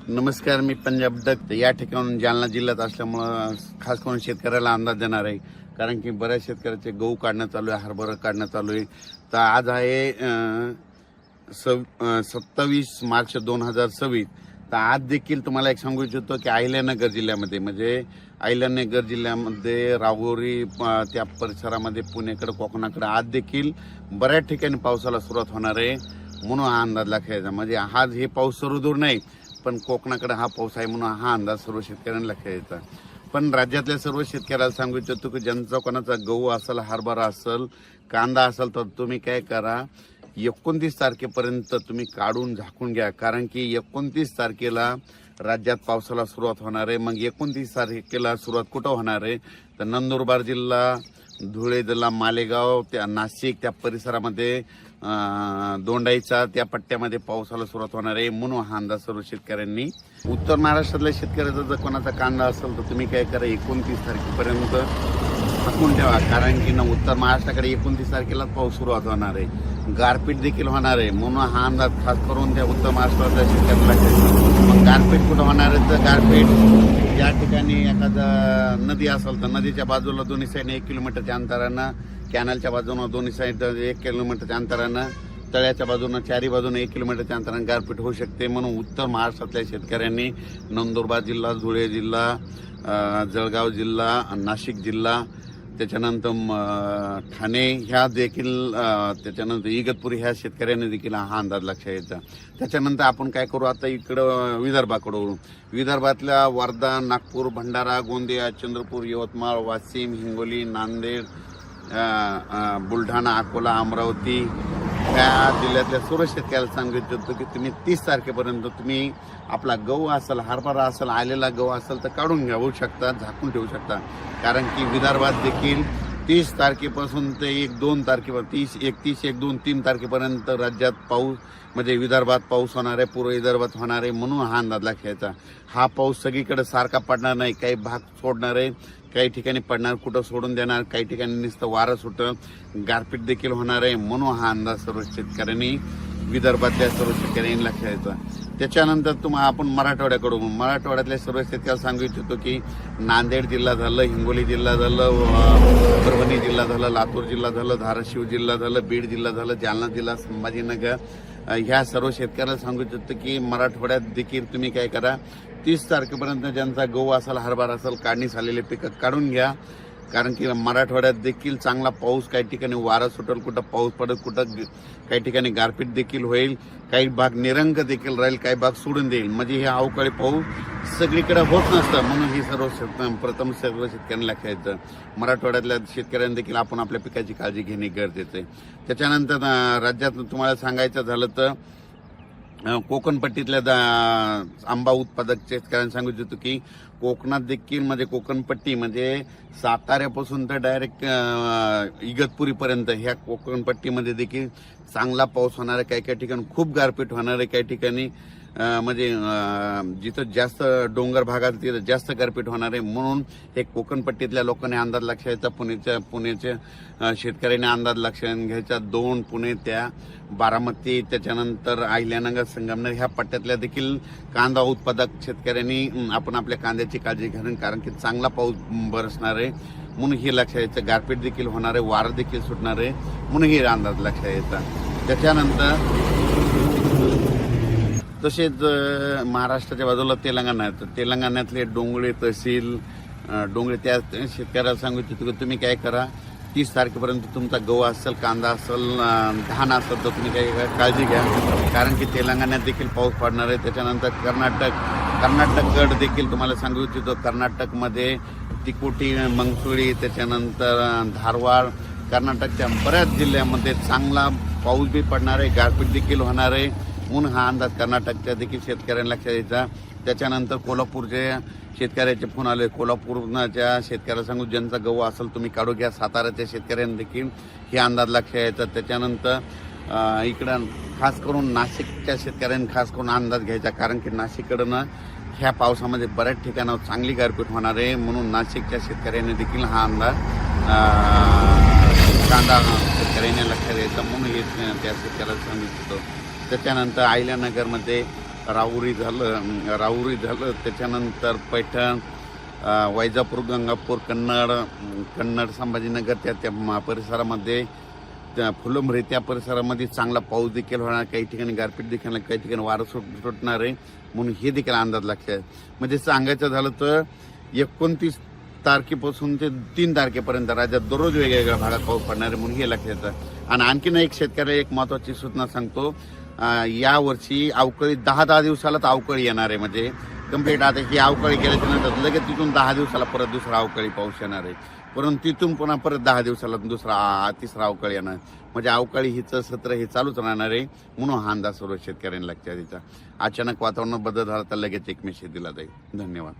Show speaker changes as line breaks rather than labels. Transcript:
नमस्कार, मी पंजाब दत्त या ठिकाणून जालना जिल्ह्यात असल्यामुळं खास करून शेतकऱ्याला अंदाज देणार आहे. कारण की बऱ्याच शेतकऱ्याचे गहू काढणं चालू आहे, हरभरा काढणं चालू आहे. तर आज आहे 27 मार्च 2026. तर आज देखील तुम्हाला एक सांगू इच्छितो की अहिल्यानगर जिल्ह्यामध्ये म्हणजे अहिल्यानगर जिल्ह्यामध्ये राहुरी त्या परिसरामध्ये पुणेकडे कोकणाकडे आज देखील बऱ्याच ठिकाणी पावसाला सुरुवात होणार आहे. म्हणून हा अंदाज लक्षात म्हणजे आज हे पाऊस सर्व दूर नाही, पण कोकणाकडे हा पाऊस आहे म्हणून हा अंदाज सर्व शेतकऱ्यांना लक्षात येतो. पण राज्यातल्या सर्व शेतकऱ्याला सांगू इच्छितो की ज्यांचा कोणाचा गहू असेल, हरभरा असेल, कांदा असेल तर तुम्ही काय करा, 29 तारखेपर्यंत तुम्ही काढून झाकून घ्या. कारण की 29 तारखेला राज्यात पावसाला सुरुवात होणार आहे. मग 29 तारखेला सुरुवात कुठं होणार आहे तर नंदुरबार जिल्हा, धुळे जिल्हा, मालेगाव, त्या नाशिक त्या परिसरामध्ये दोंडाईचा त्या पट्ट्यामध्ये पावसाला सुरुवात होणार आहे. म्हणून हा अंदाज सर्व शेतकऱ्यांनी. उत्तर महाराष्ट्रातल्या शेतकऱ्याचा जर कोणाचा कांदा असेल तर तुम्ही काय करा, 29 तारखेपर्यंत झाकून ठेवा. कारण की उत्तर महाराष्ट्राकडे 29 तारखेलाच पाऊस सुरुवात होणार आहे. गारपीट देखील होणार आहे. म्हणून हा अंदाज खास करून त्या उत्तर महाराष्ट्रातल्या शेतकऱ्याला. मग गारपीट कुठं होणार आहे तर गारपीट या ठिकाणी एखादा नदी असेल तर नदीच्या बाजूला दोन्ही साईडने 1 किलोमीटरच्या अंतरानं, कॅनलच्या बाजूनं दोन्ही साईड 1 किलोमीटरच्या अंतरानं, तळ्याच्या बाजूनं चारी बाजूनं 1 किलोमीटरच्या अंतरानं गारपीट होऊ शकते. म्हणून उत्तर महाराष्ट्रातल्या शेतकऱ्यांनी नंदुरबार जिल्हा, धुळे जिल्हा, जळगाव जिल्हा, नाशिक जिल्हा, त्याच्यानंतर ठाणे ह्या देखील, त्याच्यानंतर इगतपुरी ह्या शेतकऱ्यांनी देखील हा अंदाज लक्षात येतो. त्याच्यानंतर आपण काय करू, आता इकडं विदर्भाकडे वळू. विदर्भातल्या वर्धा, नागपूर, भंडारा, गोंदिया, चंद्रपूर, यवतमाळ, वाशिम, हिंगोली, नांदेड, बुलढाणा, अकोला, अमरावती ह्या जिल्ह्यातल्या सर्व शेतकऱ्याला सांगू इच्छितो की तुम्ही 30 तारखेपर्यंत तुम्ही आपला गहू असेल, हरभरा असेल, आलेला गहू असेल तर काढून घेऊ शकता, झाकून ठेवू शकता. कारण की विदर्भात देखील 30 तारखेपासून ते 1-2 तारखेपर्यंत 31, 1, 2, 3 तारखेपर्यंत राज्यात पाऊस म्हणजे विदर्भात पाऊस होणार आहे, पूर्व विदर्भात होणार आहे. म्हणून हा अंदाज लक्षात. हा पाऊस सगळीकडे सारखा पडणार नाही, काही भाग सोडणार आहे, काही ठिकाणी पडणार, कुठं सोडून देणार, काही ठिकाणी नुसतं वारं सुटं, गारपीट देखील होणार आहे. म्हणून हा अंदाज सर्व शेतकऱ्यांनी, विदर्भातल्या सर्व शेतकऱ्यांनी लक्षात येतो. त्याच्यानंतर आपण मराठवाड्याकडून, मराठवाड्यातल्या सर्व शेतकऱ्याला सांगू इच्छितो की नांदेड जिल्हा झालं, हिंगोली जिल्हा झालं, परभणी जिल्हा झालं, लातूर जिल्हा झालं, धाराशिव जिल्हा झालं, बीड जिल्हा झालं, जालना जिल्हा, संभाजीनगर ह्या सर्व शेतकऱ्याला सांगू इच्छितो की मराठवाड्यात देखील तुम्ही काय करा, 30 तारखेपर्यंत ज्यांचा गहू असेल, हरभरा असेल, काढणी झालेले पिकं काढून घ्या. कारण की मराठवाड्यात देखील चांगला पाऊस, काही ठिकाणी वारा सुटेल, कुठं पाऊस पडेल, कुठं काही ठिकाणी गारपीट देखील होईल, काही भाग निरंक देखील राहील, काही भाग सोडून देईल. म्हणजे हे अवकाळी पाऊस सगळीकडे होत नसतं. म्हणून ही सर्व प्रथम सर्व शेतकऱ्यांना लक्षात येतं. मराठवाड्यातल्या शेतकऱ्यांनी देखील आपण आपल्या पिकाची काळजी घेणे गरजेचं आहे. त्याच्यानंतर राज्यात तुम्हाला सांगायचं झालं तर कोकणपट्टीतल्या आंबा उत्पादक शेतकऱ्यांना सांगू इच्छितो की कोकणात देखील म्हणजे कोकणपट्टी म्हणजे साताऱ्यापासून तर डायरेक्ट इगतपुरीपर्यंत ह्या कोकणपट्टीमध्ये देखील चांगला पाऊस होणार आहे. काही काही ठिकाणी खूप गारपीट होणार आहे, काही ठिकाणी म्हणजे जिथं जास्त डोंगर भागात तिथं जास्त गारपीट होणार आहे. म्हणून हे कोकणपट्टीतल्या लोकांनी अंदाज लक्षात येतात. पुण्याच्या शेतकऱ्यांनी अंदाज लक्षात घ्यायचा. 2 पुणे, त्या बारामती, त्याच्यानंतर अहिल्यानगर, संगमनेर ह्या पट्ट्यातल्या देखील कांदा उत्पादक शेतकऱ्यांनी आपण आपल्या कांद्याची काळजी घ्यावी. कारण की चांगला पाऊस बरसणार आहे. म्हणून हे लक्षात यायचं. गारपीट देखील होणार आहे, वारं देखील सुटणार आहे. म्हणून हे अंदाज लक्षात येतात. त्याच्यानंतर तसेच महाराष्ट्राच्या बाजूला तेलंगणा आहे. तर तेलंगणातले डोंगळे तहसील, डोंगळे त्या शेतकऱ्याला सांगू इच्छितो की तुम्ही काय करा, 30 तारखेपर्यंत तुमचा गहू असेल, कांदा असेल, धान असेल तर तुम्ही काय काळजी घ्या. कारण की तेलंगणात देखील पाऊस पडणार आहे. त्याच्यानंतर कर्नाटककडे देखील तुम्हाला सांगू इच्छितो. कर्नाटकमध्ये तिकोटी, मंगसुळी, त्याच्यानंतर धारवाड, कर्नाटकच्या बऱ्याच जिल्ह्यामध्ये चांगला पाऊस बी पडणार आहे, गारपीट देखील होणार आहे. म्हणून हा अंदाज कर्नाटकच्या देखील शेतकऱ्यांना लक्षात यायचा. त्याच्यानंतर कोल्हापूरचे शेतकऱ्याचे फोन आले. कोल्हापूरच्या शेतकऱ्याला सांगू ज्यांचा गहू असेल तुम्ही काढू घ्या. साताऱ्याच्या शेतकऱ्यांना देखील हे अंदाज लक्षात यायचा. त्याच्यानंतर इकडं खास करून नाशिकच्या शेतकऱ्यांनी खास करून अंदाज घ्यायचा. कारण की नाशिककडनं ह्या पावसामध्ये बऱ्याच ठिकाणावर चांगली गारपीट होणार आहे. म्हणून नाशिकच्या शेतकऱ्यांनी देखील हा अंदाज कांदा शेतकऱ्यांनी लक्षात यायचा. म्हणून हे त्या शेतकऱ्याला सांगू इच्छितो. त्याच्यानंतर अहिल्यानगरमध्ये राहुरी झालं त्याच्यानंतर पैठण, वैजापूर, गंगापूर, कन्नड, संभाजीनगर त्या परिसरामध्ये, फुलंब्री त्या परिसरामध्ये चांगला पाऊस देखील होणार, काही ठिकाणी गारपीट देखील, काही ठिकाणी वारं सुटणार आहे म्हणून हे देखील अंदाज लागतात. म्हणजे सांगायचं झालं तर 29 तारखेपासून ते 3 तारखेपर्यंत राज्यात दररोज वेगवेगळ्या भागात पाऊस पडणार आहे म्हणून हे लक्षात येतं. आणि आणखीन एक शेतकऱ्याला एक महत्वाची सूचना सांगतो, या वर्षी अवकाळी 10 दिवसालाच अवकाळी येणार आहे. म्हणजे कंप्लीट आता ही अवकाळी गेल्याच्या नंतर लगेच तिथून 10 दिवसाला परत दुसरा अवकाळी पाऊस येणार आहे, परंतु तिथून पुन्हा परत 10 दिवसाला तिसरा अवकाळी येणार. म्हणजे अवकाळी हिचं सत्र हे चालूच राहणार आहे म्हणून हा अंदाज सर्व शेतकऱ्यांना लक्षात द्यायचा. अचानक वातावरणात बदल झाला तर लगेच एक मेसेज दिला जाईल. धन्यवाद.